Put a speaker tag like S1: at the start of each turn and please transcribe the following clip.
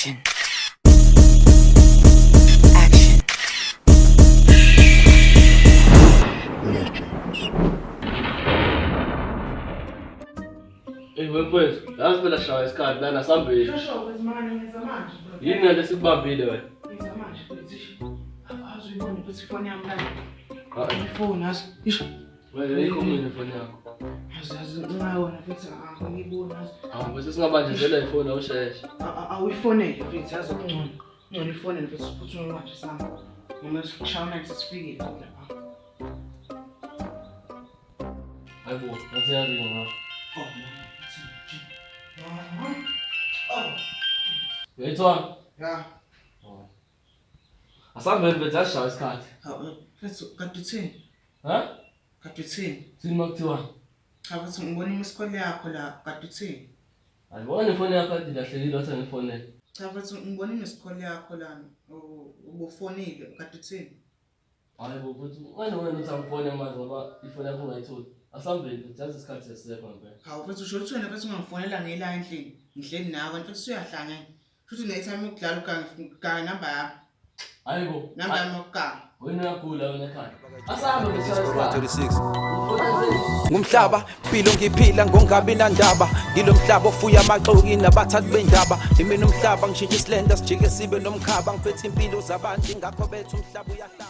S1: Action. Action.
S2: Mfowethu, yazi phela shaya isikhathi lana sihambile.
S3: Shosho bezimane ngezamanje.
S2: Yini ngale sikubambile wena?
S3: Ngezamanje futhi. Awuzuyibona ukuthi ifoni yami la.
S2: Hayi,
S3: Ifoni yazi. Isho.
S2: wena ikhomile ifoni yakho.
S3: Yazi ungayona futhi angiyibona yazi.
S2: Hawu, bese singabanjezela ifoni awusheshe.
S3: Awuyifonele futhi yazi okungcono. Ngcono ifonele futhi siphuthume manje sami. Noma chamane sesifikile lapha.
S2: Hayibo, nasiyazi ngapha. Yayithwa?
S3: Ya.
S2: Asambele bethu asishaya isikhathi.
S3: Futhi kade uthini?
S2: Ha?
S3: Kade uthini?
S2: Sini makuthiwa?
S3: Cha futhi ngibona imiskole yakho la kade uthini?
S2: Ayibona ifoni yakho kade ilahlekile wathi ngifonele.
S3: Cha futhi ngibona imiskole yakho la ubufonile kade uthini?
S2: Hayibo futhi wena uthi angifone manje ngoba ifoni yakho ungayitholi. Asambele bethu yazi isikhathi sesisekho ngempela.
S3: Hawu futhi usho ukuthi wena futhi ungangifonela ngela endlini. Ngihleli nawe futhi usuyahlangana. Futhi ne-time yokudlala uganga number yakho.
S2: Hayibo.
S3: Number yami yokuganga.
S2: Wena uyagula wena ekhaya. Asahambe besishaya isikhathi.
S4: Ngumhlaba impilo ngiphila ngongabi nandaba ngilo mhlaba ofuya amaxoki nabathathi bendaba imini umhlaba ngishintsha isilenda sijike sibe nomkhaba ngiphethe impilo zabantu ingakho bethu umhlaba uyahlaba.